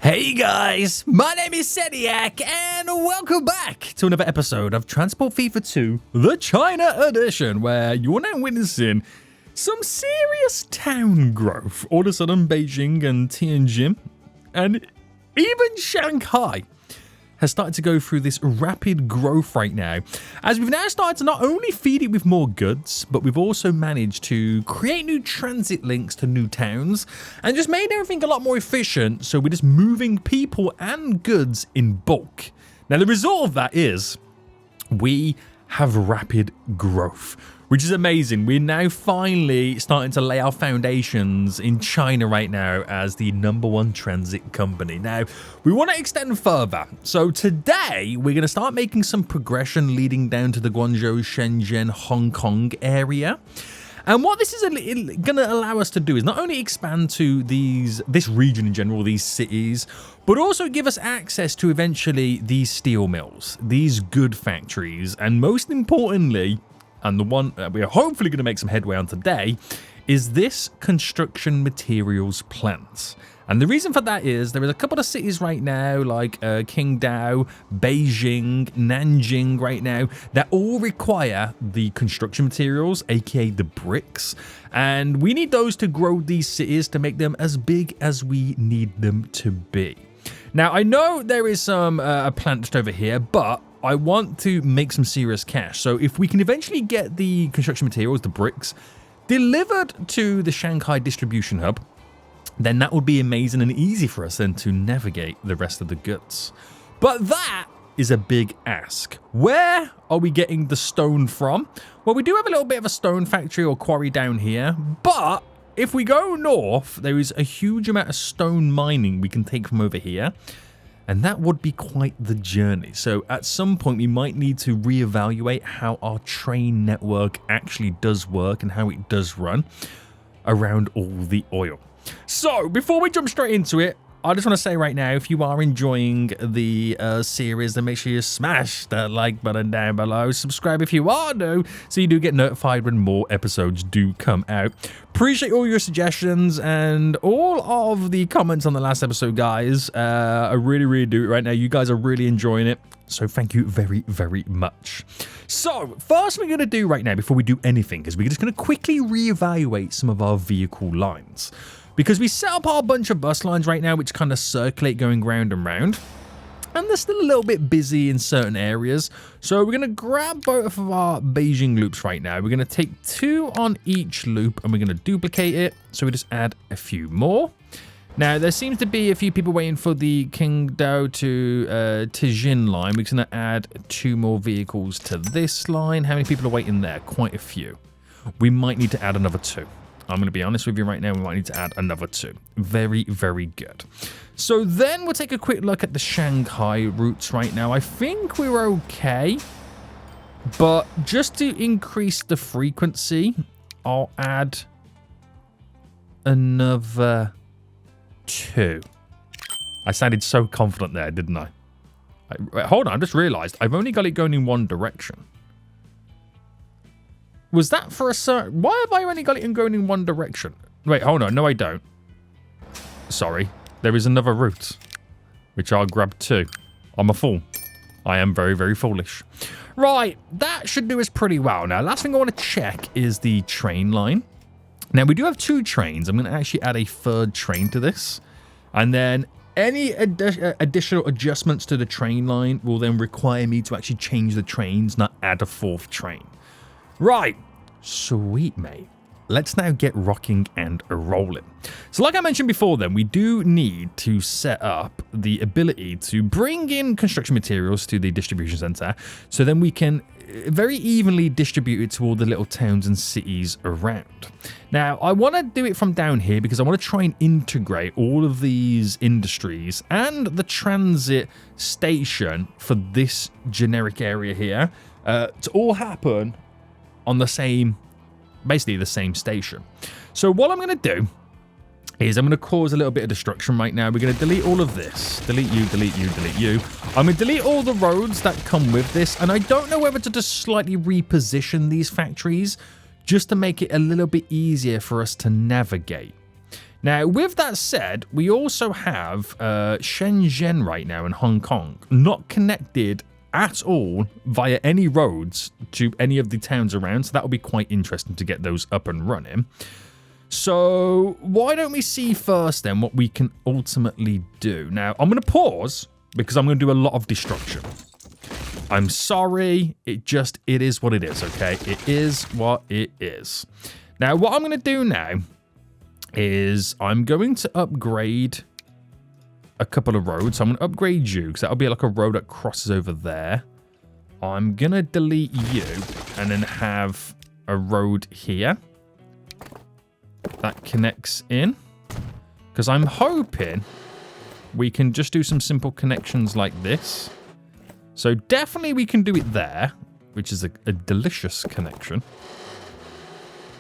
Hey guys, my name is Seniac and welcome back to another episode of Transport FIFA 2, the China edition, where you're now witnessing some serious town growth. All of a sudden, Beijing and Tianjin and even Shanghai has started to go through this rapid growth right now, as we've now started to not only feed it with more goods, but we've also managed to create new transit links to new towns and just made everything a lot more efficient, so we're just moving people and goods in bulk. Now the result of that is we have rapid growth, which is amazing. We're now finally starting to lay our foundations in China right now as the #1 transit company. Now, we want to extend further. So today, we're going to start making some progression leading down to the Guangzhou, Shenzhen, Hong Kong area. And what this is going to allow us to do is not only expand to this region in general, these cities, but also give us access to eventually these steel mills, these good factories, and most importantly, and the one that we are hopefully going to make some headway on today, is this construction materials plant. And the reason for that is there is a couple of cities right now like Qingdao, Beijing, Nanjing right now that all require the construction materials, aka the bricks. And we need those to grow these cities to make them as big as we need them to be. Now, I know there is some a plant just over here, but I want to make some serious cash. So if we can eventually get the construction materials, the bricks, delivered to the Shanghai distribution hub, then that would be amazing and easy for us then to navigate the rest of the goods. But that is a big ask. Where are we getting the stone from? Well, we do have a little bit of a stone factory or quarry down here, but if we go north, there is a huge amount of stone mining we can take from over here. And that would be quite the journey. So at some point, we might need to reevaluate how our train network actually does work and how it does run around all the oil. So before we jump straight into it, I just want to say right now, if you are enjoying the series, then make sure you smash that like button down below. Subscribe if you are new, so you do get notified when more episodes do come out. Appreciate all your suggestions and all of the comments on the last episode, guys. I really do it right now. You guys are really enjoying it, so thank you very much. So first we're going to do right now, before we do anything, is we're just going to quickly reevaluate some of our vehicle lines. Because we set up our bunch of bus lines right now, which kind of circulate going round and round. And they're still a little bit busy in certain areas. So we're going to grab both of our Beijing loops right now. We're going to take 2 on each loop and we're going to duplicate it. So we just add a few more. Now, there seems to be a few people waiting for the Qingdao to Tianjin line. We're going to add 2 more vehicles to this line. How many people are waiting there? Quite a few. We might need to add another 2. I'm going to be honest with you right now, we might need to add another 2. Very good. So then we'll take a quick look at the Shanghai routes right now. I think we're okay, but just to increase the frequency, I'll add another 2. I sounded so confident there, didn't I? Wait, hold on, I just realized I've only got it going in one direction. Was that for a certain... Why have I only got it going in one direction? Wait, hold on. No, I don't. Sorry. There is another route, which I'll grab too. I'm a fool. I am very foolish. Right. That should do us pretty well. Now, last thing I want to check is the train line. Now, we do have 2 trains. I'm going to actually add a 3rd train to this. And then any additional adjustments to the train line will then require me to actually change the trains, not add a 4th train. Right, sweet mate. Let's now get rocking and rolling. So like I mentioned before then, we do need to set up the ability to bring in construction materials to the distribution center, so then we can very evenly distribute it to all the little towns and cities around. Now, I want to do it from down here because I want to try and integrate all of these industries and the transit station for this generic area here to all happen on the same, basically the same station. So what I'm going to do is I'm going to cause a little bit of destruction right now. We're going to delete all of this. Delete you, delete you, delete you. I'm going to delete all the roads that come with this. And I don't know whether to just slightly reposition these factories just to make it a little bit easier for us to navigate. Now, with that said, we also have Shenzhen right now in Hong Kong, not connected at all via any roads to any of the towns around. So that will be quite interesting to get those up and running. So why don't we see first then what we can ultimately do? Now, I'm going to pause because I'm going to do a lot of destruction. I'm sorry. It is what it is, okay? It is what it is. Now, what I'm going to do now is I'm going to upgrade a couple of roads. So I'm going to upgrade you because that'll be like a road that crosses over there. I'm going to delete you and then have a road here that connects in, because I'm hoping we can just do some simple connections like this. So definitely we can do it there, which is a delicious connection.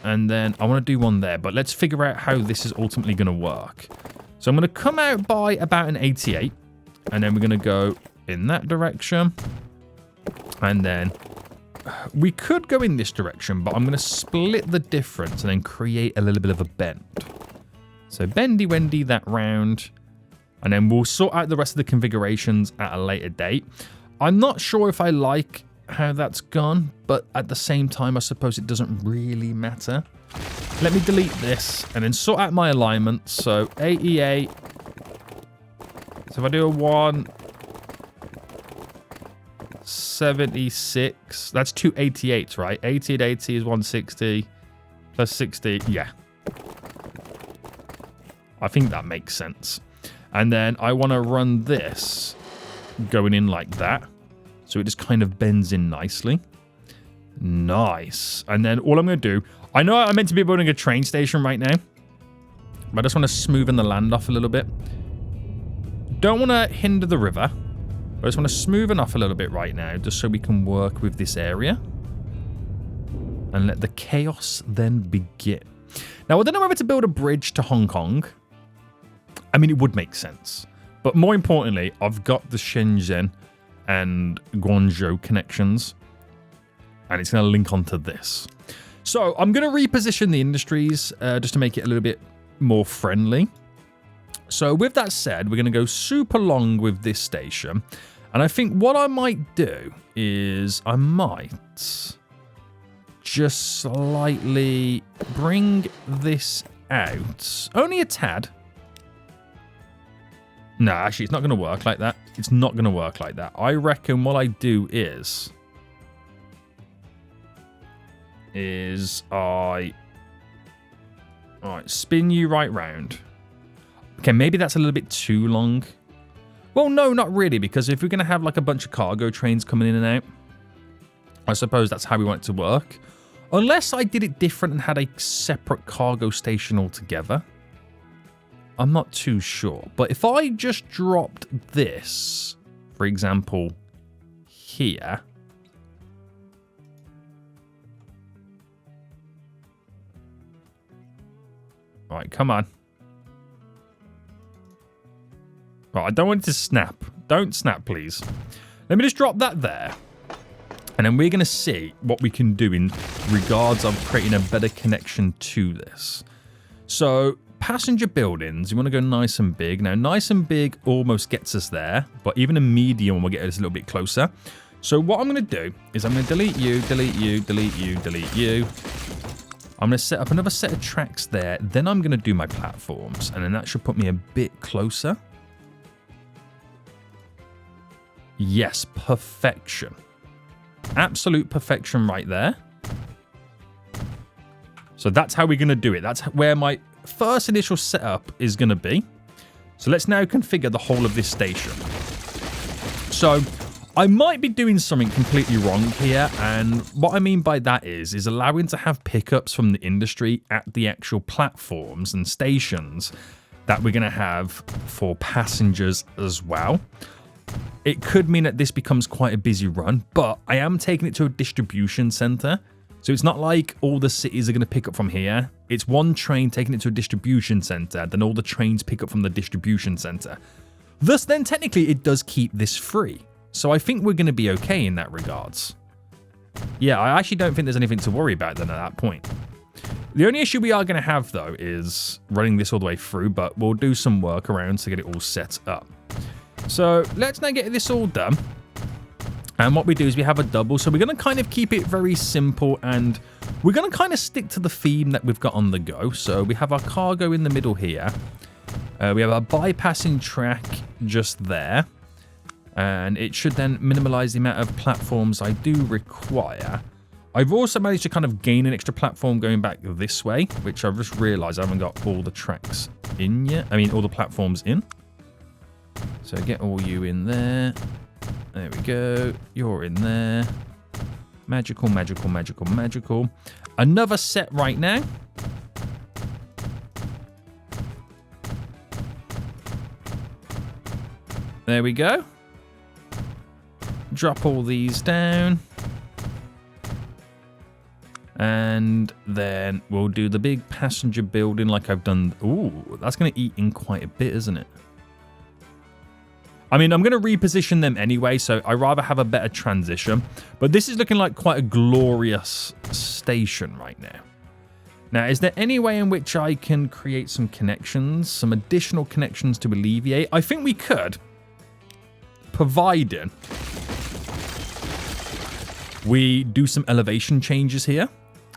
And then I want to do one there, but let's figure out how this is ultimately going to work. So I'm going to come out by about an 88, and then we're going to go in that direction. And then we could go in this direction, but I'm going to split the difference and then create a little bit of a bend. So bendy wendy that round, and then we'll sort out the rest of the configurations at a later date. I'm not sure if I like how that's gone, but at the same time, I suppose it doesn't really matter. Let me delete this and then sort out my alignment. So 88. So if I do a 176, that's 288, right? 88, 80 is 160 plus 60. Yeah. I think that makes sense. And then I want to run this going in like that. So it just kind of bends in nicely. Nice. And then all I'm going to do, I know I'm meant to be building a train station right now, but I just want to smoothen the land off a little bit. Don't want to hinder the river. I just want to smoothen off a little bit right now, just so we can work with this area. And let the chaos then begin. Now, I don't know whether to build a bridge to Hong Kong. I mean, it would make sense. But more importantly, I've got the Shenzhen and Guangzhou connections. And it's going to link onto this. So I'm going to reposition the industries just to make it a little bit more friendly. So with that said, we're going to go super long with this station. And I think what I might do is I might just slightly bring this out. Only a tad. No, actually, it's not going to work like that. It's not going to work like that. I reckon what I do is I... Alright, spin you right round. Okay, maybe that's a little bit too long. Well, no, not really, because if we're going to have like a bunch of cargo trains coming in and out, I suppose that's how we want it to work. Unless I did it different and had a separate cargo station altogether. I'm not too sure. But if I just dropped this, for example, here. All right, come on. Oh, I don't want it to snap. Don't snap, please. Let me just drop that there. And then we're going to see what we can do in regards of creating a better connection to this. So, passenger buildings, you want to go nice and big. Now, nice and big almost gets us there. But even a medium will get us a little bit closer. So, what I'm going to do is I'm going to delete you, delete you, delete you, delete you. I'm going to set up another set of tracks there. Then I'm going to do my platforms. And then that should put me a bit closer. Yes, perfection. Absolute perfection right there. So that's how we're going to do it. That's where my first initial setup is going to be. So let's now configure the whole of this station. So I might be doing something completely wrong here. And what I mean by that is allowing to have pickups from the industry at the actual platforms and stations that we're going to have for passengers as well. It could mean that this becomes quite a busy run, but I am taking it to a distribution center. So it's not like all the cities are going to pick up from here. It's one train taking it to a distribution center, then all the trains pick up from the distribution center. Thus, then technically it does keep this free. So I think we're going to be okay in that regards. Yeah, I actually don't think there's anything to worry about then at that point. The only issue we are going to have, though, is running this all the way through, but we'll do some workarounds to get it all set up. So let's now get this all done. And what we do is we have a double. So we're going to kind of keep it very simple, and we're going to kind of stick to the theme that we've got on the go. So we have our cargo in the middle here. We have our bypassing track just there. And it should then minimize the amount of platforms I do require. I've also managed to kind of gain an extra platform going back this way, which I've just realized I haven't got all the tracks in yet. I mean, all the platforms in. So get all you in there. There we go. You're in there. Magical, magical, magical, magical. Another set right now. There we go. Drop all these down. And then we'll do the big passenger building like I've done. Ooh, that's going to eat in quite a bit, isn't it? I mean, I'm going to reposition them anyway, so I'd rather have a better transition. But this is looking like quite a glorious station right now. Now, is there any way in which I can create some connections, some additional connections to alleviate? I think we could, providing we do some elevation changes here.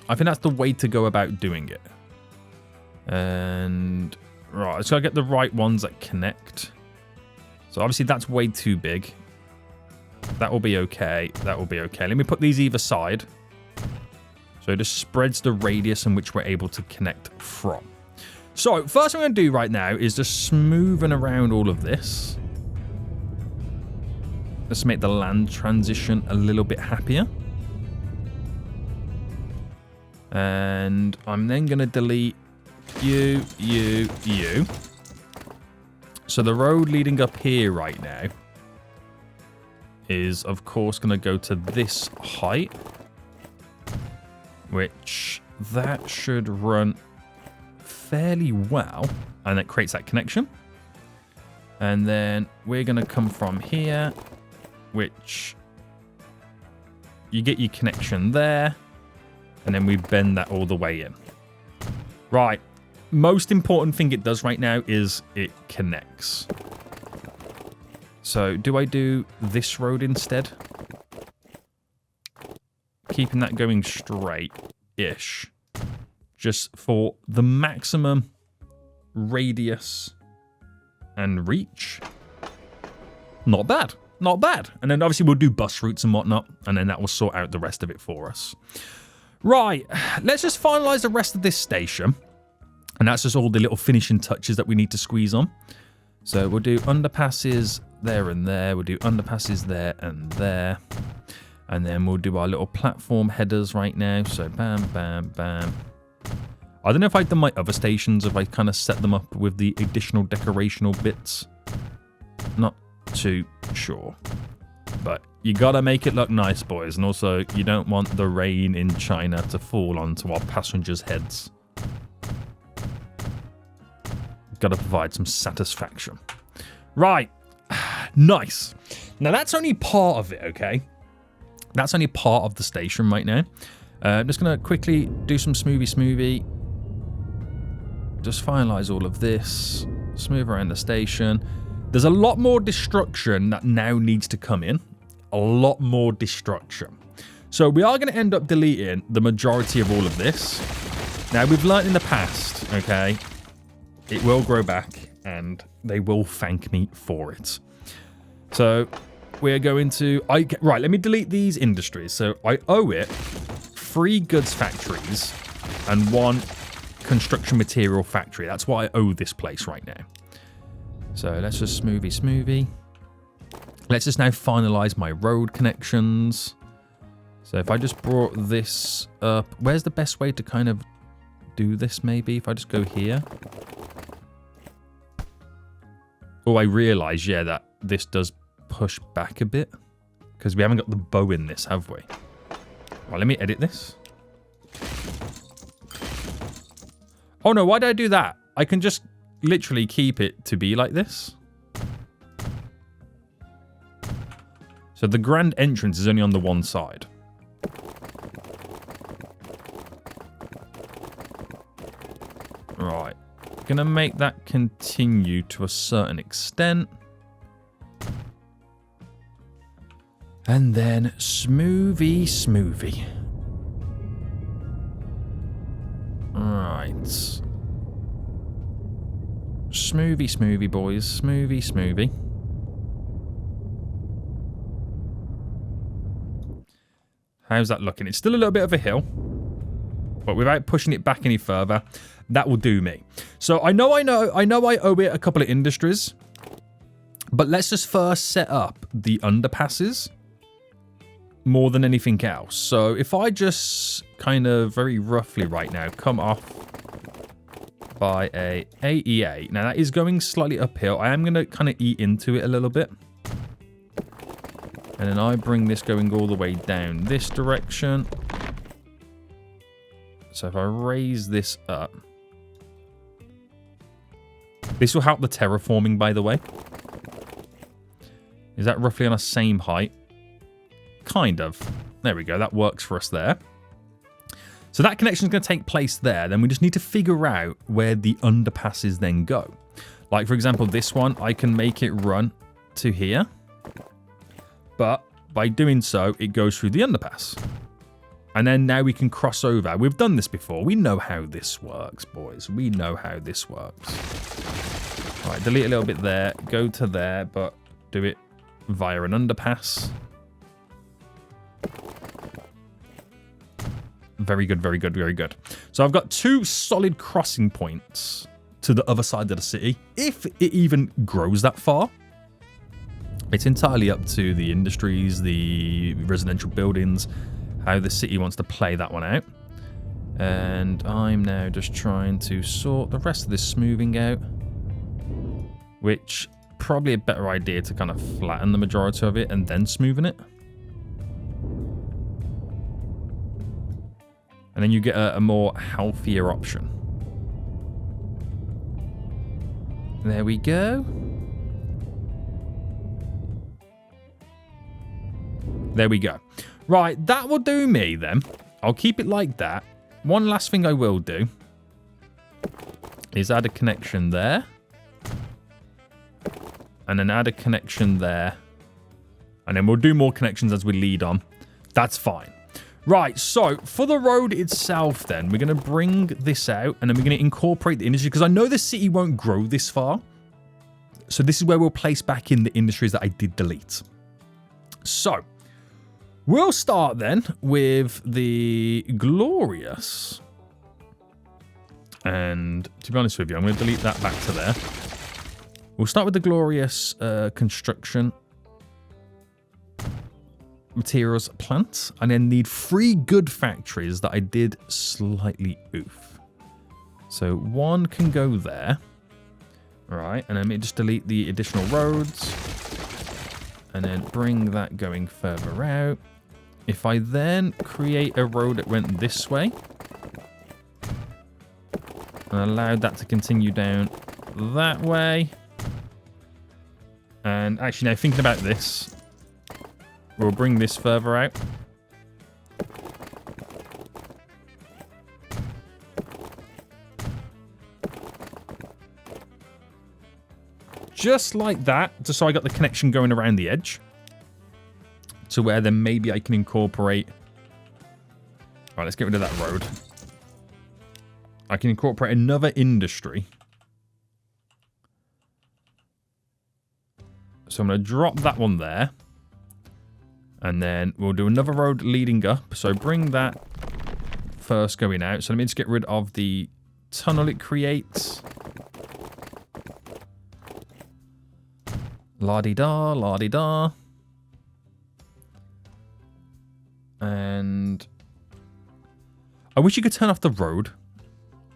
I think that's the way to go about doing it. And, right, let's go get the right ones that connect. So obviously that's way too big. That will be okay. That will be okay. Let me put these either side. So it just spreads the radius in which we're able to connect from. So first thing I'm going to do right now is just smoothing around all of this. Let's make the land transition a little bit happier. And I'm then going to delete you. So the road leading up here right now is, of course, going to go to this height, which that should run fairly well, and it creates that connection. And then we're going to come from here, which you get your connection there, and then we bend that all the way in. Right. Most important thing it does right now is it connects. So do I do this road instead? Keeping that going straight-ish. Just for the maximum radius and reach. Not bad. Not bad. And then obviously we'll do bus routes and whatnot, and then that will sort out the rest of it for us. Right. Let's just finalize the rest of this station. And that's just all the little finishing touches that we need to squeeze on. So we'll do underpasses there and there. We'll do underpasses there and there. And then we'll do our little platform headers right now. So bam, bam, bam. I don't know if I've done my other stations, if I kind of set them up with the additional decorational bits. Not too sure. But you got to make it look nice, boys. And also, you don't want the rain in China to fall onto our passengers' heads. Got to provide some satisfaction. Right. Nice. Now, that's only part of it, okay? That's only part of the station right now. I'm just going to quickly do some smoothie. Just finalize all of this. Smooth around the station. There's a lot more destruction that now needs to come in. A lot more destruction. So we are going to end up deleting the majority of all of this. Now, we've learned in the past, okay? It will grow back, and they will thank me for it. So we're going to... Right, let me delete these industries. So I owe it 3 goods factories and 1 construction material factory. That's what I owe this place right now. So let's just smoothie. Let's just now finalize my road connections. So if I just brought this up... Where's the best way to kind of do this, maybe? If I just go here... Oh, I realise, yeah, that this does push back a bit. Because we haven't got the bow in this, have we? Right, let me edit this. Oh, no, why did I do that? I can just literally keep it to be like this. So the grand entrance is only on the one side. going to make that continue to a certain extent. And then smoothie, smoothie. Right. Smoothie, smoothie, boys. Smoothie, smoothie. How's that looking? It's still a little bit of a hill, but without pushing it back any further, that will do me. So I know I owe it a couple of industries, but let's just first set up the underpasses more than anything else. So if I just kind of very roughly right now come off by a AEA. Now that is going slightly uphill. I am going to kind of eat into it a little bit. And then I bring this going all the way down this direction. So if I raise this up. This will help the terraforming, by the way. Is that roughly on the same height? Kind of. There we go. That works for us there. So that connection is going to take place there. Then we just need to figure out where the underpasses then go. Like, for example, this one, I can make it run to here. But by doing so, it goes through the underpass. And then now we can cross over. We've done this before. We know how this works, boys. We know how this works. All right, delete a little bit there. Go to there, but do it via an underpass. Very good, very good, very good. So I've got 2 solid crossing points to the other side of the city. If it even grows that far. It's entirely up to the industries, the residential buildings, how the city wants to play that one out. And I'm now just trying to sort the rest of this smoothing out, which probably a better idea to kind of flatten the majority of it and then smoothing it. And then you get a more healthier option. There we go. There we go. Right, that will do me then. I'll keep it like that. One last thing I will do is add a connection there. And then add a connection there. And then we'll do more connections as we lead on. That's fine. Right, so for the road itself then, we're going to bring this out and then we're going to incorporate the industry because I know the city won't grow this far. So this is where we'll place back in the industries that I did delete. So we'll start then with the glorious. And to be honest with you, I'm going to delete that back to there. We'll start with the glorious construction materials plant, and then need 3 good factories that I did slightly oof. So 1 can go there. Right, and then let me just delete the additional roads. And then bring that going further out. If I then create a road that went this way. And allowed that to continue down that way. And actually now thinking about this. We'll bring this further out. Just like that, just so I got the connection going around the edge. To where then maybe I can incorporate... Right, let's get rid of that road. I can incorporate another industry. So I'm going to drop that one there. And then we'll do another road leading up. So bring that first going out. So let me just get rid of the tunnel it creates. La-di-da, la-di-da. And I wish you could turn off the road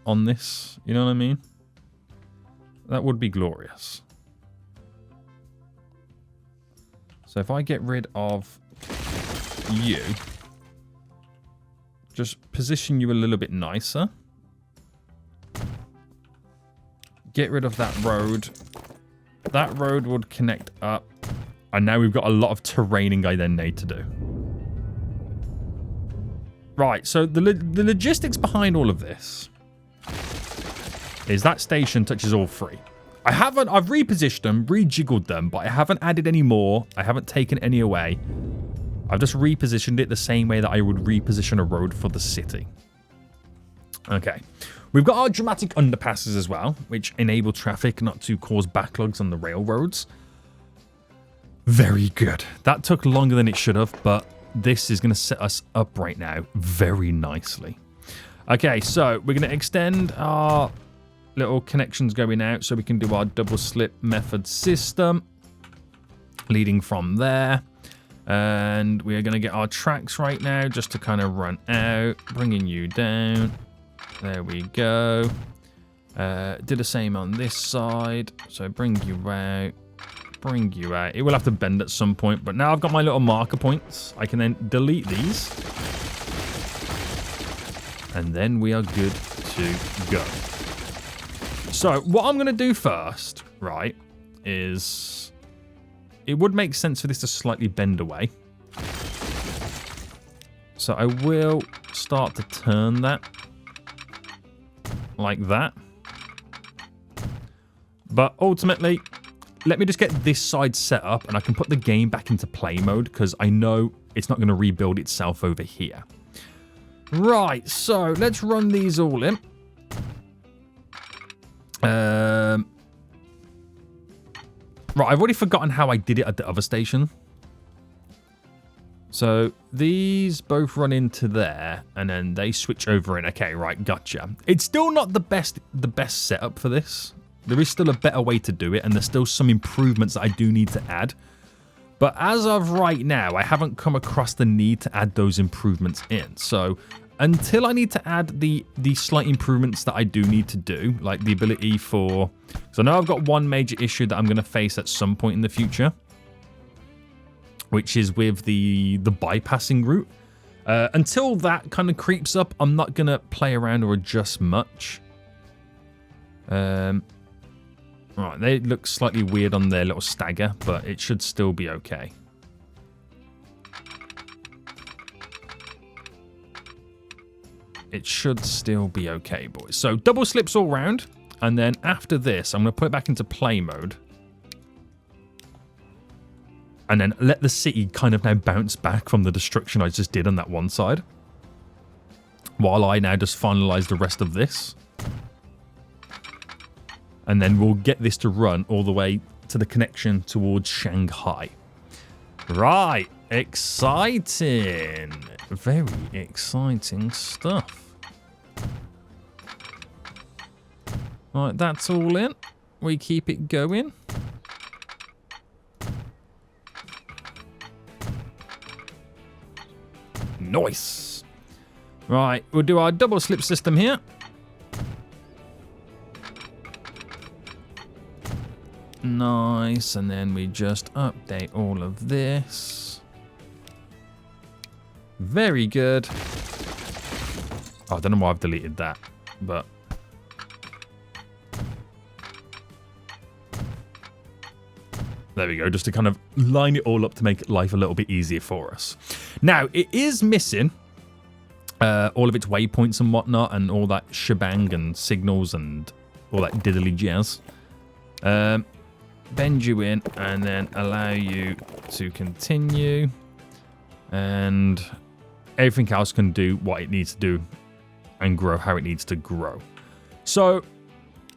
on this. You know what I mean? That would be glorious. So if I get rid of you, just position you a little bit nicer. Get rid of that road. That road would connect up. And now we've got a lot of terraining I then need to do. Right, so the logistics behind all of this is that station touches all three. I've repositioned them, rejiggled them, but I haven't added any more. I haven't taken any away. I've just repositioned it the same way that I would reposition a road for the city. Okay. We've got our dramatic underpasses as well, which enable traffic not to cause backlogs on the railroads. Very good. That took longer than it should have, but this is going to set us up right now very nicely. Okay, so we're going to extend our little connections going out so we can do our double slip method system leading from there. And we are going to get our tracks right now just to kind of run out, bringing you down. There we go. Do the same on this side. So bring you out. Bring you out. It will have to bend at some point, but now I've got my little marker points. I can then delete these. And then we are good to go. So what I'm going to do first, right, is it would make sense for this to slightly bend away. So I will start to turn that like that. But ultimately, let me just get this side set up and I can put the game back into play mode because I know it's not going to rebuild itself over here. Right, so let's run these all in. Right, I've already forgotten how I did it at the other station. So these both run into there and then they switch over in. Okay, right, gotcha. It's still not the best setup for this. There is still a better way to do it, and there's still some improvements that I do need to add. But as of right now, I haven't come across the need to add those improvements in. So until I need to add the slight improvements that I do need to do, like the ability for... So I know I've got one major issue that I'm going to face at some point in the future, which is with the bypassing route. Until that kind of creeps up, I'm not going to play around or adjust much. Right, they look slightly weird on their little stagger, but it should still be okay. It should still be okay, boys. So double slips all round, and then after this, I'm going to put it back into play mode. And then let the city kind of now bounce back from the destruction I just did on that one side. While I now just finalize the rest of this. And then we'll get this to run all the way to the connection towards Shanghai. Right. Exciting. Very exciting stuff. Right, that's all in. We keep it going. Nice. Right, we'll do our double slip system here. Nice, and then we just update all of this. Very good. Oh, I don't know why I've deleted that, but... There we go, just to kind of line it all up to make life a little bit easier for us. Now, it is missing all of its waypoints and whatnot, and all that shebang and signals and all that diddly jazz. Bend you in and then allow you to continue, and everything else can do what it needs to do and grow how it needs to grow. So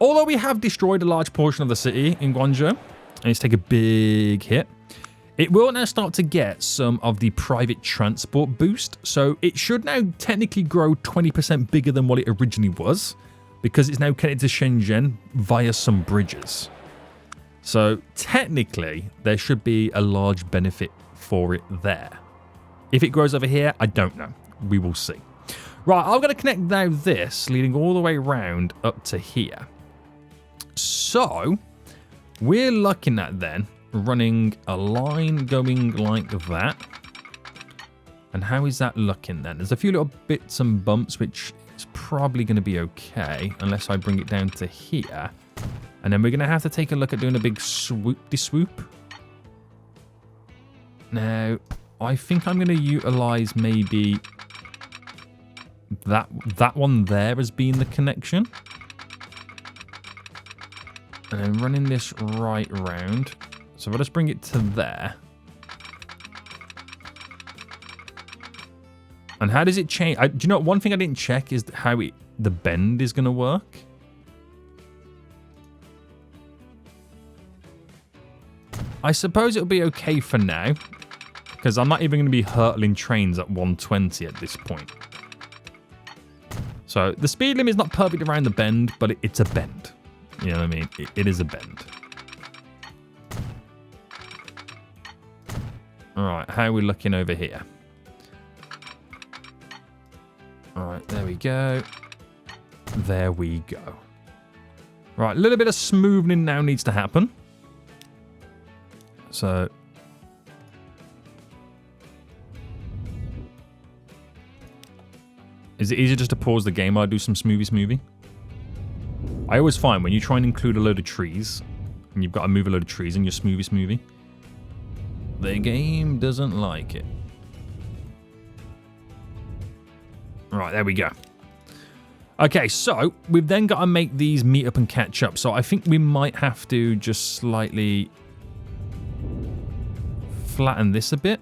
although we have destroyed a large portion of the city in Guangzhou and it's taken a big hit, it will now start to get some of the private transport boost. So it should now technically grow 20% bigger than what it originally was, because it's now connected to Shenzhen via some bridges. So technically, there should be a large benefit for it there. If it grows over here, I don't know. We will see. Right, I'm going to connect now this, leading all the way around up to here. So we're looking at then running a line going like that. And how is that looking then? There's a few little bits and bumps, which is probably going to be okay, unless I bring it down to here. And then we're going to have to take a look at doing a big swoop-de-swoop. Now, I think I'm going to utilize maybe that one there as being the connection. And then running this right round. So if I just bring it to there. And how does it change? Do you know, one thing I didn't check is how the bend is going to work. I suppose it'll be okay for now. Because I'm not even going to be hurtling trains at 120 at this point. So the speed limit is not perfect around the bend, but it's a bend. You know what I mean? It is a bend. Alright, how are we looking over here? Alright, there we go. There we go. Right, a little bit of smoothing now needs to happen. So... is it easier just to pause the game while I do some smoothie? I always find when you try and include a load of trees, and you've got to move a load of trees in your smoothie, the game doesn't like it. Right, there we go. Okay, so we've then got to make these meet up and catch up. So I think we might have to just slightly flatten this a bit.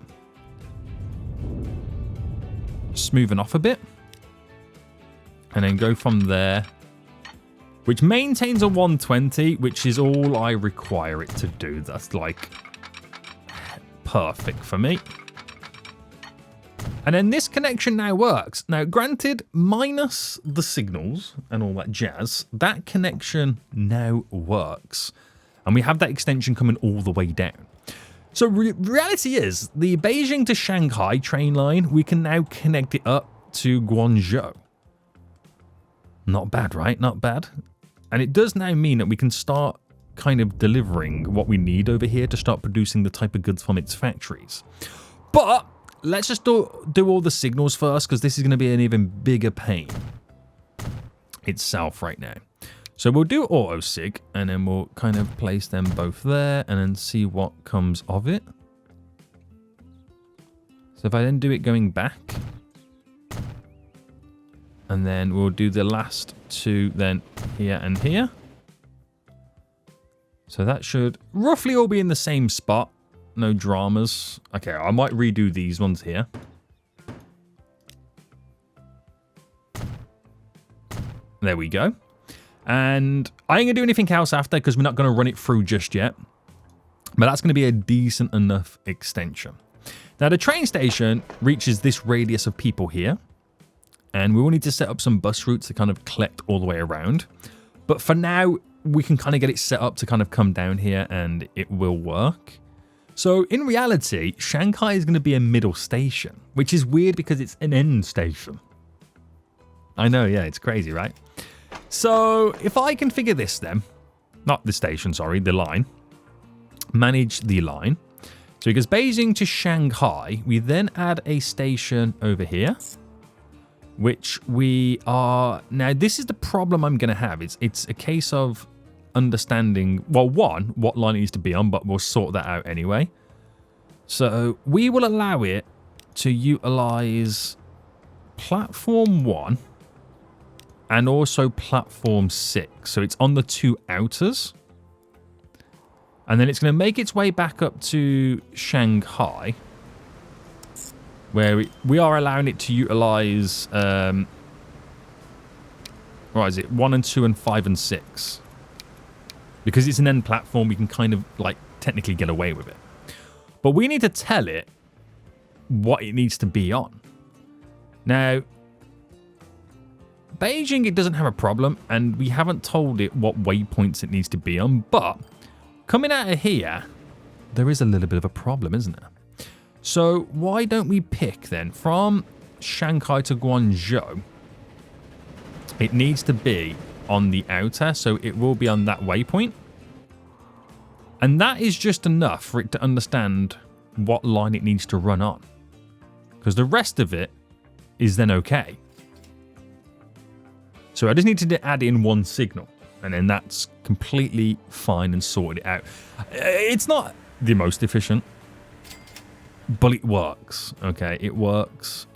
Smoothen off a bit. And then go from there. Which maintains a 120, which is all I require it to do. That's like perfect for me. And then this connection now works. Now, granted, minus the signals and all that jazz, that connection now works. And we have that extension coming all the way down. So reality is, the Beijing to Shanghai train line, we can now connect it up to Guangzhou. Not bad, right? Not bad. And it does now mean that we can start kind of delivering what we need over here to start producing the type of goods from its factories. But let's just do all the signals first, because this is going to be an even bigger pain itself right now. So we'll do auto sig, and then we'll kind of place them both there, and then see what comes of it. So if I then do it going back, and then we'll do the last two then here and here. So that should roughly all be in the same spot. No dramas. Okay, I might redo these ones here. There we go. And I ain't going to do anything else after, because we're not going to run it through just yet. But that's going to be a decent enough extension. Now, the train station reaches this radius of people here. And we will need to set up some bus routes to kind of collect all the way around. But for now, we can kind of get it set up to kind of come down here, and it will work. So in reality, Shanghai is going to be a middle station, which is weird because it's an end station. I know, yeah, it's crazy, right? So if I configure this then, not the station, sorry, the line, manage the line. So because Beijing to Shanghai, we then add a station over here, which we are... Now, this is the problem I'm going to have. It's a case of understanding, well, one, what line it needs to be on, but we'll sort that out anyway. So we will allow it to utilize platform 1 and also platform 6. So it's on the two outers. And then it's going to make its way back up to Shanghai, where we are allowing it to utilize, what is it, 1 and 2 and 5 and 6. Because it's an end platform, we can kind of, like, technically get away with it. But we need to tell it what it needs to be on. Now, Beijing, it doesn't have a problem, and we haven't told it what waypoints it needs to be on, but coming out of here, there is a little bit of a problem, isn't there? So why don't we pick then from Shanghai to Guangzhou? It needs to be on the outer, so it will be on that waypoint. And that is just enough for it to understand what line it needs to run on. Because the rest of it is then okay. So I just need to add in one signal, and then that's completely fine and sorted it out. It's not the most efficient, but it works, okay? It works.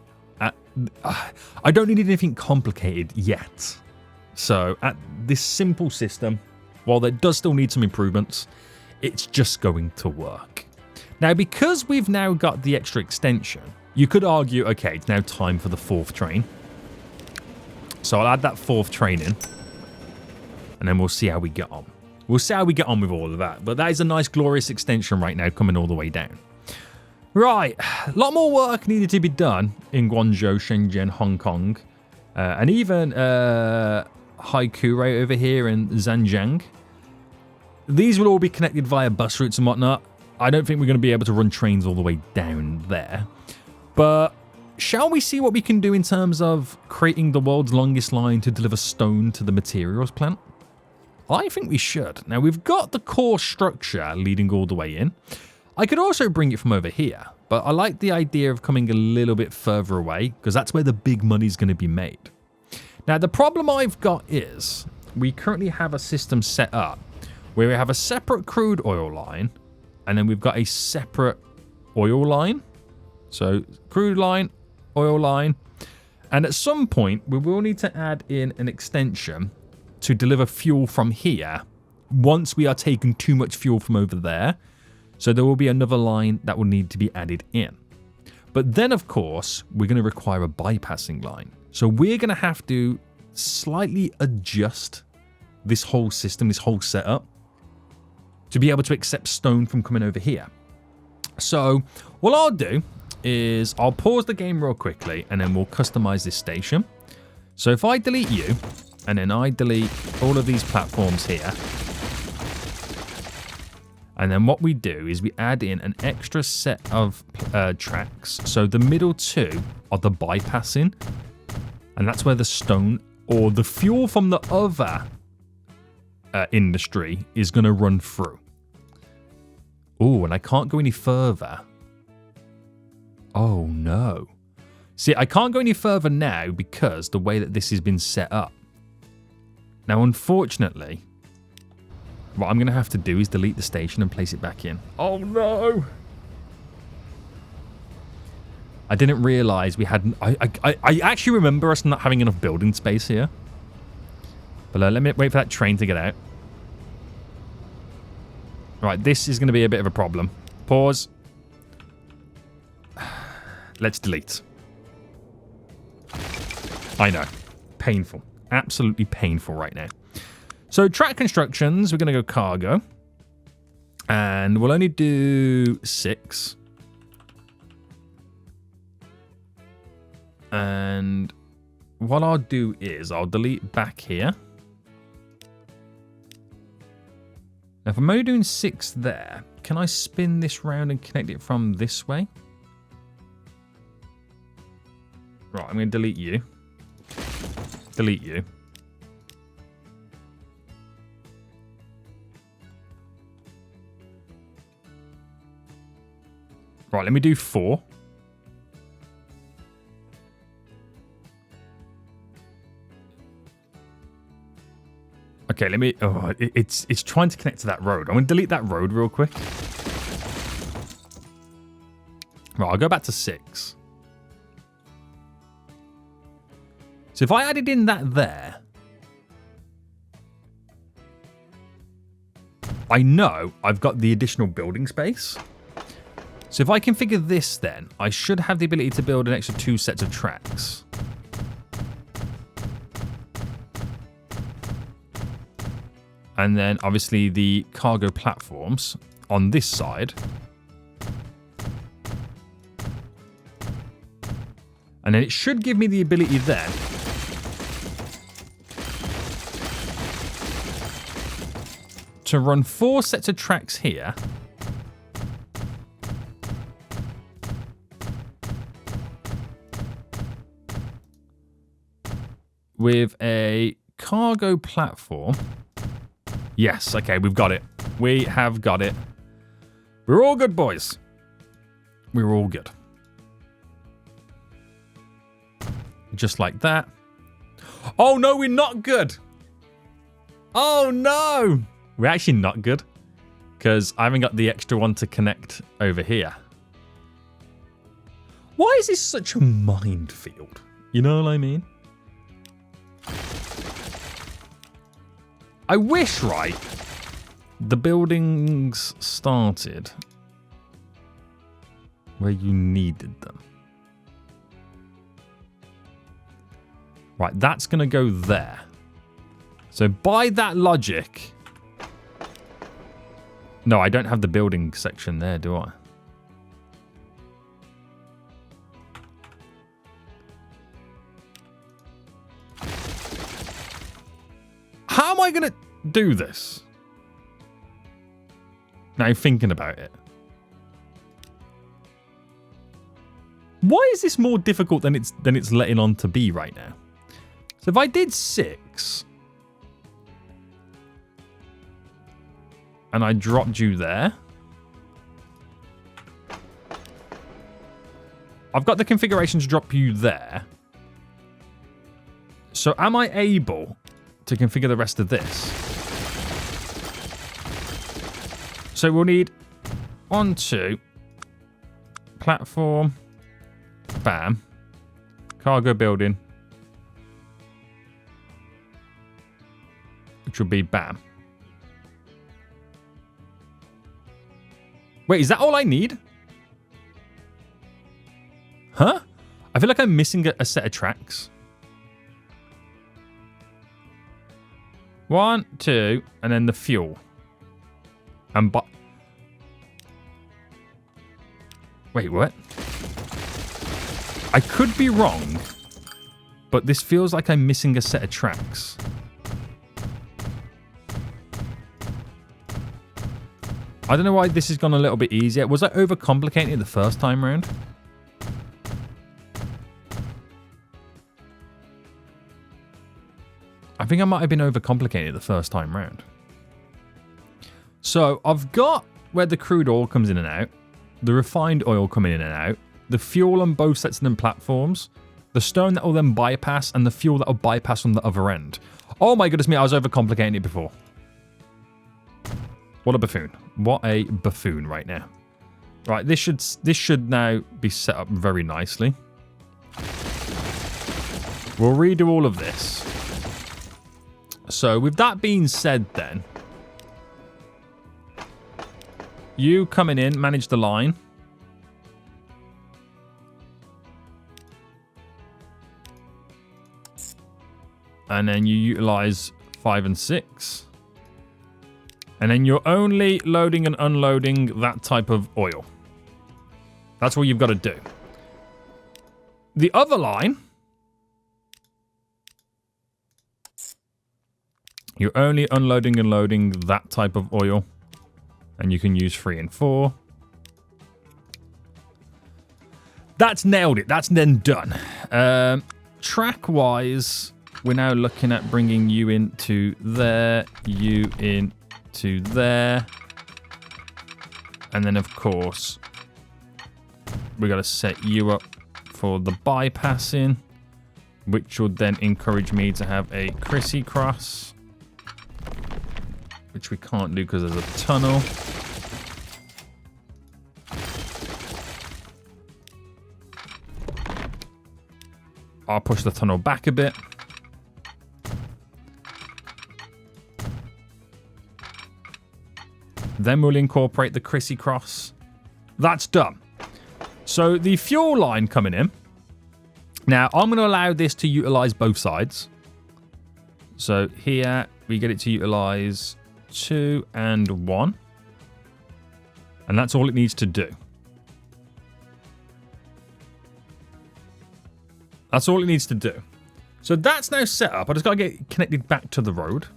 I don't need anything complicated yet. So at this simple system, while there does still need some improvements, it's just going to work. Now, because we've now got the extra extension, you could argue, okay, it's now time for the 4th train. So I'll add that 4th train in, and then we'll see how we get on. We'll see how we get on with all of that. But that is a nice, glorious extension right now coming all the way down. Right, a lot more work needed to be done in Guangzhou, Shenzhen, Hong Kong, and even Haiku right over here in Zhanjiang. These will all be connected via bus routes and whatnot. I don't think we're going to be able to run trains all the way down there. But shall we see what we can do in terms of creating the world's longest line to deliver stone to the materials plant? I think we should. Now, we've got the core structure leading all the way in. I could also bring it from over here, but I like the idea of coming a little bit further away because that's where the big money's going to be made. Now, the problem I've got is we currently have a system set up where we have a separate crude oil line and then we've got a separate oil line. So crude line, oil line, and at some point we will need to add in an extension to deliver fuel from here once we are taking too much fuel from over there. So there will be another line that will need to be added in. But then, of course, we're going to require a bypassing line. So we're going to have to slightly adjust this whole system, this whole setup, to be able to accept stone from coming over here. So what I'll do is I'll pause the game real quickly and then we'll customize this station. So if I delete you and then I delete all of these platforms here, and then what we do is we add in an extra set of tracks. So the middle 2 are the bypassing, and that's where the stone or the fuel from the other industry is going to run through. Oh, and I can't go any further. Oh, no. See, I can't go any further now because the way that this has been set up. Now, unfortunately, what I'm going to have to do is delete the station and place it back in. Oh, no. I didn't realize we hadn't... I actually remember us not having enough building space here. But let me wait for that train to get out. Right, this is going to be a bit of a problem. Pause. Let's delete. I know. Painful. Absolutely painful right now. So track constructions, we're going to go cargo. And we'll only do 6. And what I'll do is I'll delete back here. Now, if I'm only doing 6 there, can I spin this round and connect it from this way? Right, I'm going to delete you. Delete you. Right, let me do 4. Okay, let me... Oh, it's trying to connect to that road. I'm going to delete that road real quick. Right, I'll go back to 6. So if I added in that there... I know I've got the additional building space. So if I configure this then, I should have the ability to build an extra 2 sets of tracks. And then obviously the cargo platforms on this side. And then it should give me the ability then to run 4 sets of tracks here. With a cargo platform. Yes, okay, we've got it. We have got it. We're all good, boys. We're all good. Just like that. Oh, no, we're not good. Oh, no. We're actually not good. Because I haven't got the extra one to connect over here. Why is this such a minefield? You know what I mean? I wish, right, the buildings started where you needed them. Right, that's going to go there. So by that logic... No, I don't have the building section there, do I? How am I going to do this? Now thinking about it. Why is this more difficult than it's letting on to be right now? So if I did 6 and I dropped you there, I've got the configuration to drop you there. So am I able to configure the rest of this? So we'll need 1, 2, platform, bam, cargo building, which will be bam. Wait, is that all I need? Huh? I feel like I'm missing a set of tracks. 1, 2, and then the fuel. And wait, what? I could be wrong, but this feels like I'm missing a set of tracks. I don't know why this has gone a little bit easier. Was I overcomplicating it the first time round? I think I might have been overcomplicating it the first time round. So I've got where the crude oil comes in and out, the refined oil coming in and out, the fuel on both sets of them platforms, the stone that will then bypass, and the fuel that will bypass on the other end. Oh my goodness me, I was overcomplicating it before. What a buffoon. What a buffoon right now. Right, this should now be set up very nicely. We'll redo all of this. So with that being said then, you coming in, manage the line. And then you utilize 5 and 6. And then you're only loading and unloading that type of oil. That's what you've got to do. The other line, you're only unloading and loading that type of oil. And you can use 3 and 4. That's nailed it. That's then done. Track-wise, we're now looking at bringing you into there, you in to there, and then of course we got to set you up for the bypassing, which will then encourage me to have a Chrissy cross, which we can't do because there's a tunnel. I'll push the tunnel back a bit. Then we'll incorporate the Chrissy cross. That's done. So the fuel line coming in. Now, I'm going to allow this to utilize both sides. So here, we get it to utilize 2 and 1. And that's all it needs to do. That's all it needs to do. So that's now set up. I just got to get connected back to the road.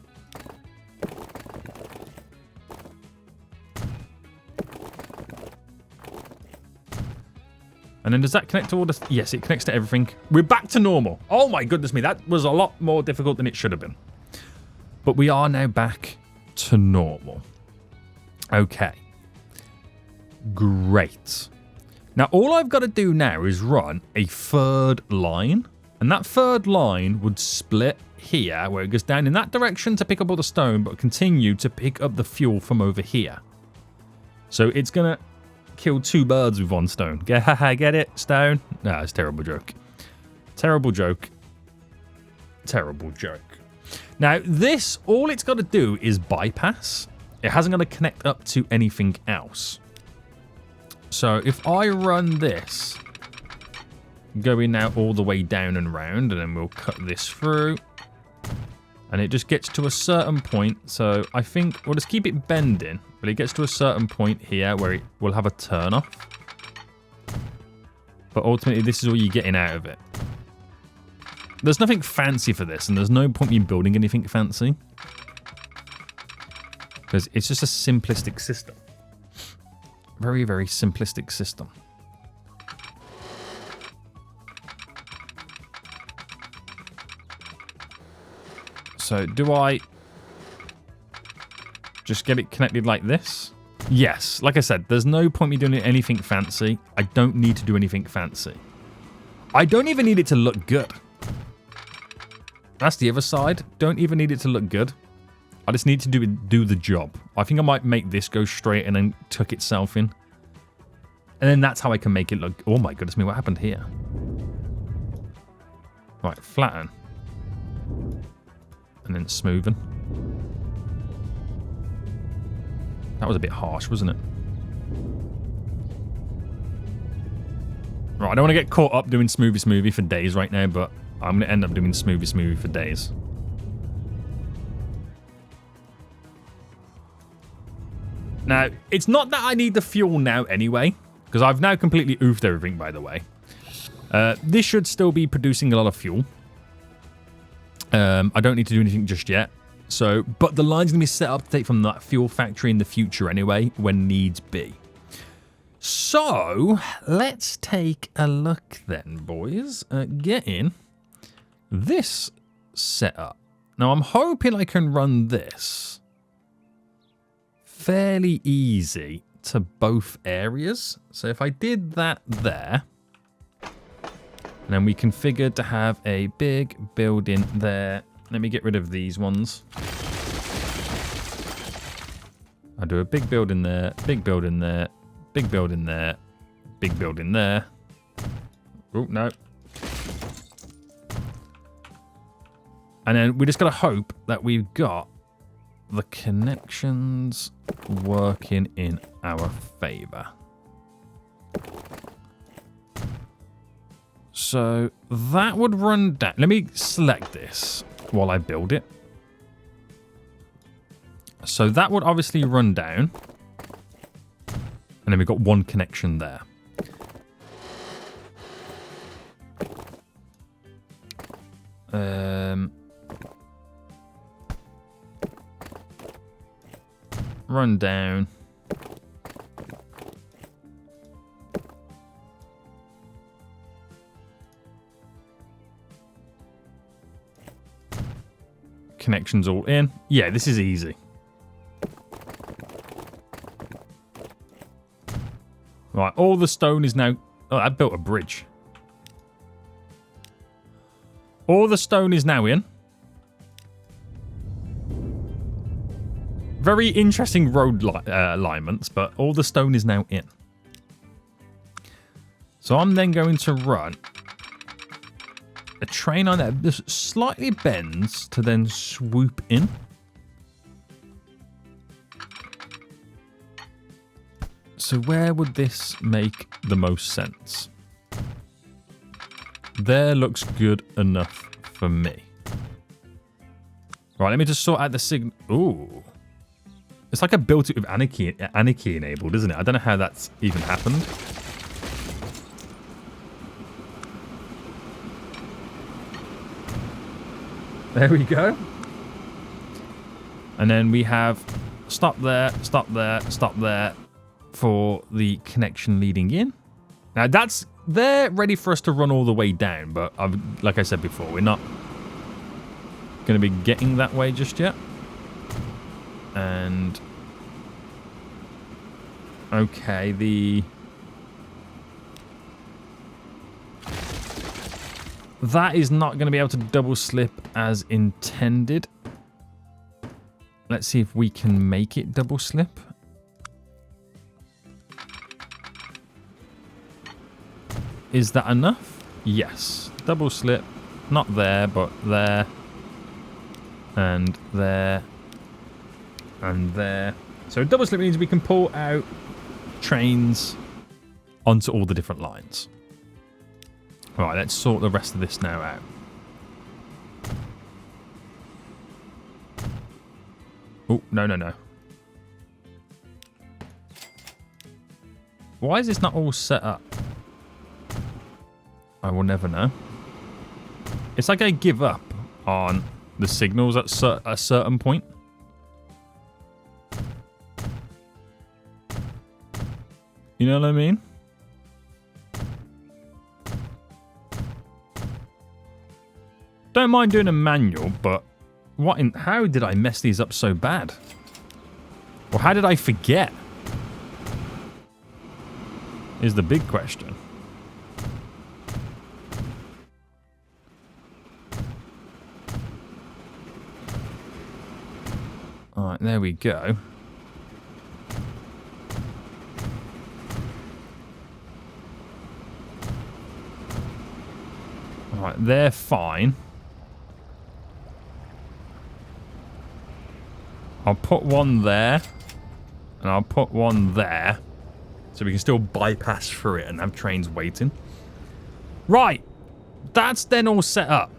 And then does that connect to all the... Yes, it connects to everything. We're back to normal. Oh my goodness me, that was a lot more difficult than it should have been. But we are now back to normal. Okay. Great. Now, all I've got to do now is run a third line. And that third line would split here, where it goes down in that direction to pick up all the stone, but continue to pick up the fuel from over here. So it's going to kill 2 birds with 1 stone. Get it? Stone? No, it's a terrible joke. Terrible joke. Terrible joke. Now, this, all it's got to do is bypass. It hasn't got to connect up to anything else. So if I run this, going now all the way down and round, and then we'll cut this through. And it just gets to a certain point. So I think we'll just keep it bending. But it gets to a certain point here where it will have a turn off. But ultimately, this is all you're getting out of it. There's nothing fancy for this, and there's no point in building anything fancy. Because it's just a simplistic system. Very, very simplistic system. So, do I just get it connected like this? Yes, like I said, there's no point me doing anything fancy. I don't need to do anything fancy. I don't even need it to look good. That's the other side. Don't even need it to look good. I just need to do the job. I think I might make this go straight and then tuck itself in. And then that's how I can make it look... Oh my goodness me, what happened here? Right, flatten. And then smoothen. That was a bit harsh, wasn't it? Right, I don't want to get caught up doing smoothie for days right now, but I'm going to end up doing smoothie for days. Now, it's not that I need the fuel now anyway, because I've now completely oofed everything, by the way. This should still be producing a lot of fuel. I don't need to do anything just yet. So, but the line's going to be set up to take from that fuel factory in the future anyway, when needs be. So, let's take a look then, boys, at getting this set up. Now, I'm hoping I can run this fairly easy to both areas. So, if I did that there, and then we configured to have a big building there. Let me get rid of these ones. I'll do a big building there, big building there, big building there, big building there. Oh, no. And then we just got to hope that we've got the connections working in our favor. So that would run down. Let me select this while I build it. So that would obviously run down. And then we've got one connection there. Run down. Connections all in. Yeah, this is easy. Right, all the stone is now... Oh, I built a bridge. All the stone is now in. Very interesting road alignments, but all the stone is now in. So I'm then going to run a train on that just slightly bends to then swoop in. So where would this make the most sense? There looks good enough for me. Right, let me just sort out the signal. Ooh. It's like I built it with Anarchy enabled, isn't it? I don't know how that's even happened. There we go. And then we have stop there, stop there, stop there for the connection leading in. Now they're ready for us to run all the way down, but like I said before, we're not going to be getting that way just yet. And okay, that is not going to be able to double slip as intended. Let's see if we can make it double slip. Is that enough? Yes. Double slip. Not there, but there. And there. And there. So double slip means we can pull out trains onto all the different lines. All right, let's sort the rest of this now out. Oh, no, no, no. Why is this not all set up? I will never know. It's like I give up on the signals at a certain point. You know what I mean? Don't mind doing a manual, but how did I mess these up so bad? Or how did I forget? Is the big question. Alright, there we go. Alright, they're fine. I'll put one there. And I'll put one there. So we can still bypass through it and have trains waiting. Right. That's then all set up.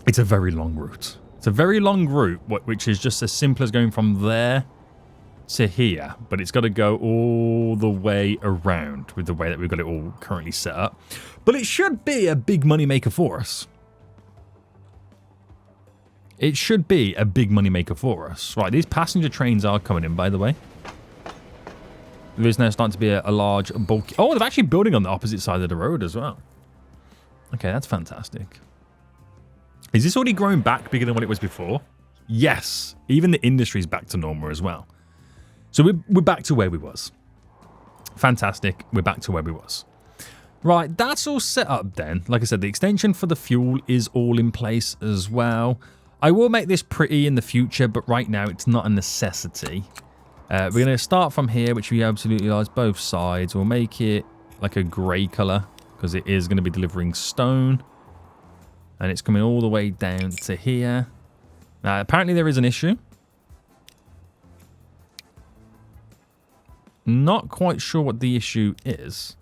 It's a very long route. It's a very long route, which is just as simple as going from there to here. But it's got to go all the way around with the way that we've got it all currently set up. But it should be a big money maker for us. It should be a big money maker for us. Right, these passenger trains are coming in, by the way. There is now starting to be a large, bulky... Oh, they're actually building on the opposite side of the road as well. Okay, that's fantastic. Is this already growing back bigger than what it was before? Yes. Even the industry's back to normal as well. So we're back to where we was. Fantastic. We're back to where we was. Right, that's all set up then. Like I said, the extension for the fuel is all in place as well. I will make this pretty in the future, but right now it's not a necessity. We're going to start from here, which we absolutely like both sides. We'll make it like a grey colour because it is going to be delivering stone. And it's coming all the way down to here. Now, apparently there is an issue. Not quite sure what the issue is.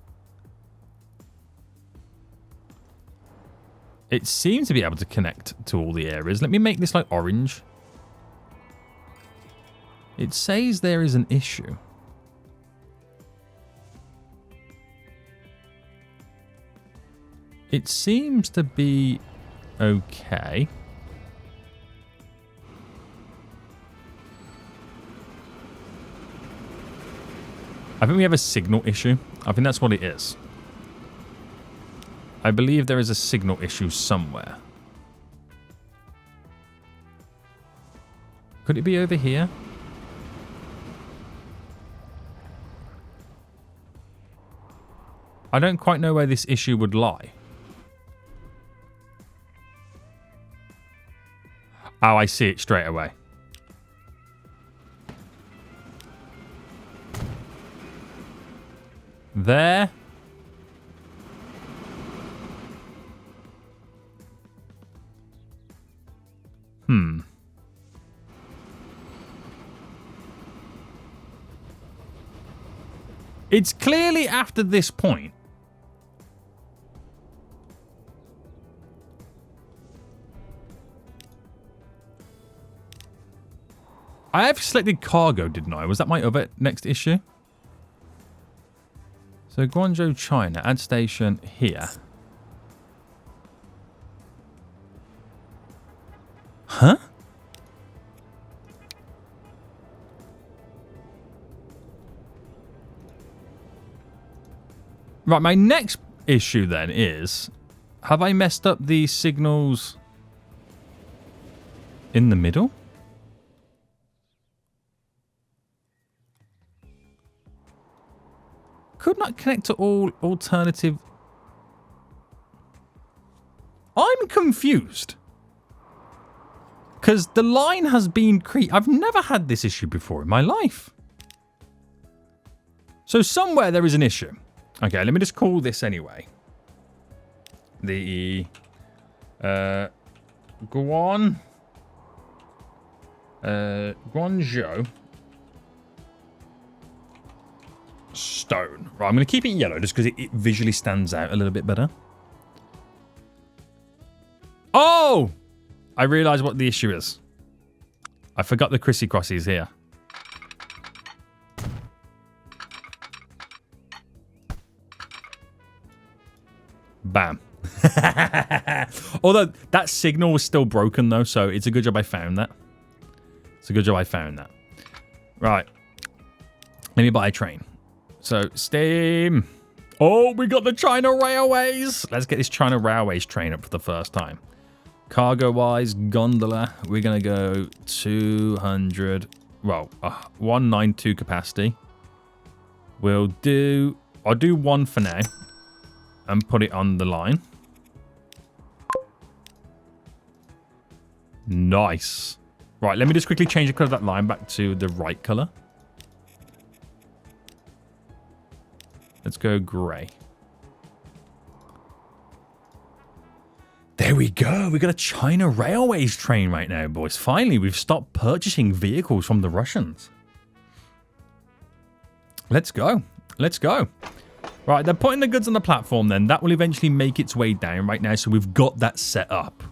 It seems to be able to connect to all the areas. Let me make this like orange. It says there is an issue. It seems to be okay. I think we have a signal issue. I think that's what it is. I believe there is a signal issue somewhere. Could it be over here? I don't quite know where this issue would lie. Oh, I see it straight away. There. It's clearly after this point. I have selected cargo, didn't I? Was that my other next issue? So Guangzhou, China, add station here. Huh? Right, my next issue then is, have I messed up the signals in the middle? Could not connect to all alternative. I'm confused. Because the line has been I've never had this issue before in my life. So somewhere there is an issue. Okay, let me just call this anyway. The Guan Guangzhou. Stone. Right, I'm going to keep it yellow just because it visually stands out a little bit better. Oh! I realised what the issue is. I forgot the Chrissy Crossies here. Bam. Although that signal was still broken though, so it's a good job I found that. It's a good job I found that. Right. Let me buy a train. So, steam. Oh, we got the China Railways. Let's get this China Railways train up for the first time. Cargo-wise, gondola, we're going to go 200. Well, 192 capacity. I'll do one for now and put it on the line. Nice. Right, let me just quickly change the colour of that line back to the right colour. Let's go grey. There we go. We got a China Railways train right now, boys. Finally, we've stopped purchasing vehicles from the Russians. Let's go. Let's go. Right, they're putting the goods on the platform then. That will eventually make its way down right now, so we've got that set up.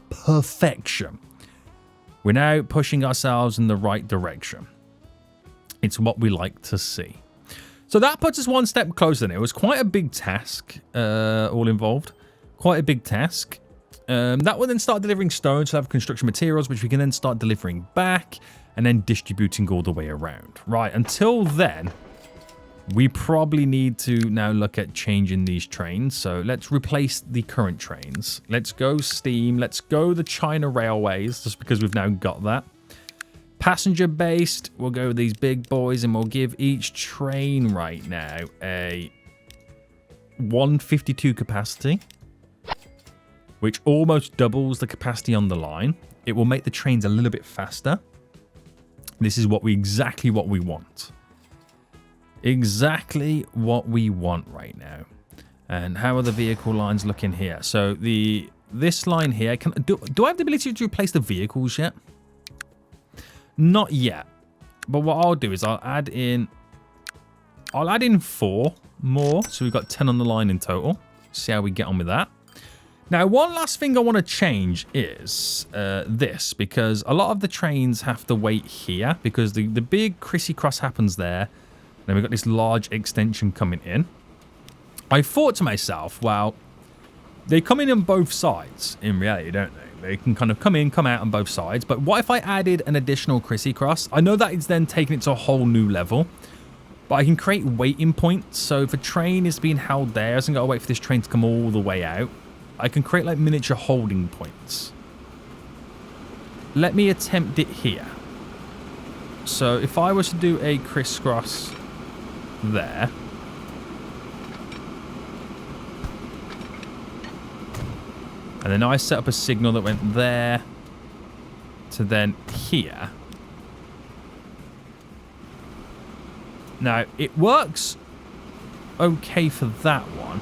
Perfection. We're now pushing ourselves in the right direction. It's what we like to see. So that puts us one step closer. It was quite a big task, all involved. Quite a big task. That will then start delivering stones to have construction materials, which we can then start delivering back and then distributing all the way around. Right, until then, we probably need to now look at changing these trains. So let's replace the current trains. Let's go steam. Let's go the China Railways, just because we've now got that. Passenger based, we'll go with these big boys and we'll give each train right now a 152 capacity, which almost doubles the capacity on the line. It will make the trains a little bit faster. This is exactly what we want. Exactly what we want right now. And how are the vehicle lines looking here? So this line here, do I have the ability to replace the vehicles yet? Not yet, but what I'll do is I'll add in 4 more, so we've got 10 on the line in total. See how we get on with that. Now, one last thing I want to change is this, because a lot of the trains have to wait here because the big crissy-cross happens there. Then we've got this large extension coming in. I thought to myself, well, they come in on both sides in reality, don't they? They can kind of come in, come out on both sides. But what if I added an additional crissy cross? I know that it's then taking it to a whole new level. But I can create waiting points. So if a train is being held there, I hasn't got to wait for this train to come all the way out. I can create like miniature holding points. Let me attempt it here. So if I was to do a crisscross there. And then I set up a signal that went there to then here. Now, it works okay for that one.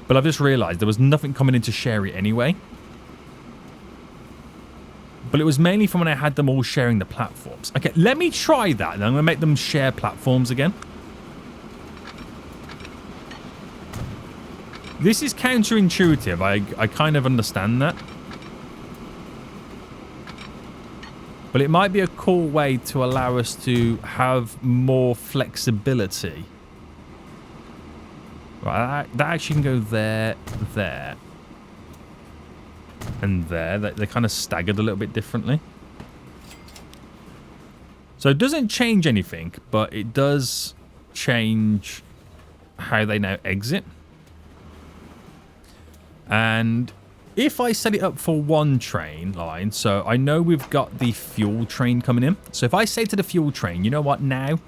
But I've just realised there was nothing coming into share it anyway. But it was mainly from when I had them all sharing the platforms. Okay, let me try that. And I'm going to make them share platforms again. This is counterintuitive. I kind of understand that. But it might be a cool way to allow us to have more flexibility. Right, that actually can go there, there, and there. They're kind of staggered a little bit differently. So it doesn't change anything, but it does change how they now exit. And if I set it up for one train line, so I know we've got the fuel train coming in. So if I say to the fuel train, you know what, now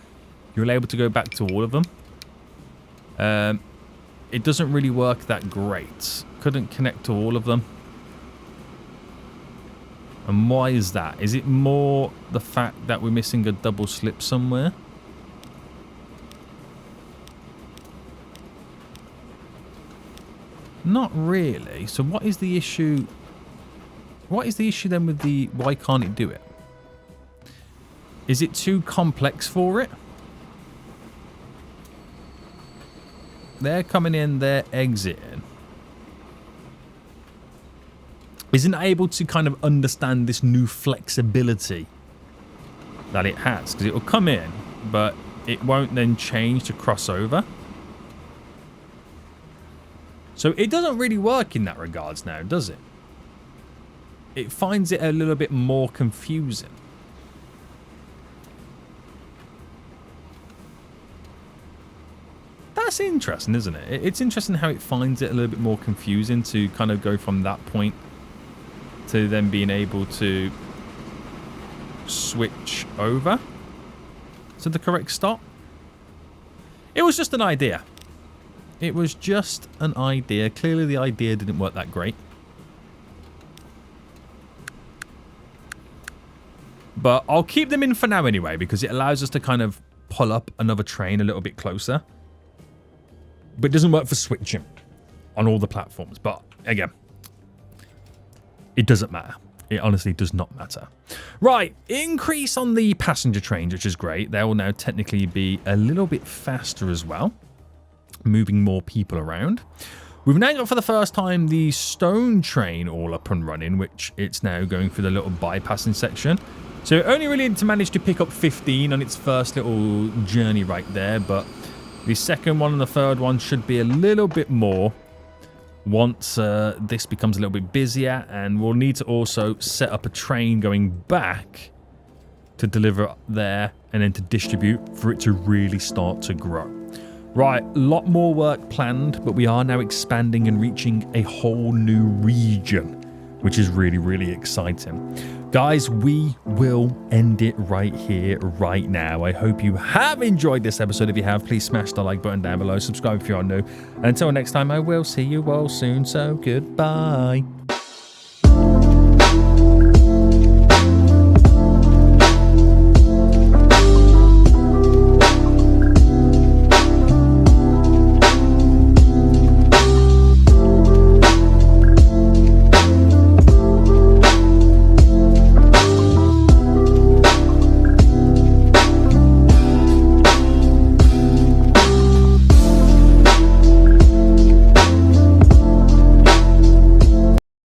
you're able to go back to all of them. It doesn't really work that great. Couldn't connect to all of them. And why is that? Is it more the fact that we're missing a double slip somewhere? Not really. So what is the issue What is the issue then with the... Why can't it do it? Is it too complex for it? They're coming in, they're exiting. Isn't able to kind of understand this new flexibility that it has. Because it will come in, but it won't then change to cross over. So it doesn't really work in that regards now, does it? It finds it a little bit more confusing. That's interesting, isn't it? It's interesting how it finds it a little bit more confusing to kind of go from that point to then being able to switch over to the correct stop. It was just an idea. It was just an idea. Clearly the idea didn't work that great. But I'll keep them in for now anyway, because it allows us to kind of pull up another train a little bit closer. But it doesn't work for switching on all the platforms. But again, it doesn't matter. It honestly does not matter. Right, increase on the passenger trains, which is great. They will now technically be a little bit faster as well, moving more people around. We've now got for the first time the stone train all up and running, which it's now going through the little bypassing section. So it only really need to manage to pick up 15 on its first little journey right there, but the second one and the third one should be a little bit more once this becomes a little bit busier, and we'll need to also set up a train going back to deliver there and then to distribute for it to really start to grow. Right, a lot more work planned, but we are now expanding and reaching a whole new region, which is really, really exciting. Guys, we will end it right here, right now. I hope you have enjoyed this episode. If you have, please smash the like button down below. Subscribe if you are new. And until next time, I will see you all soon. So goodbye.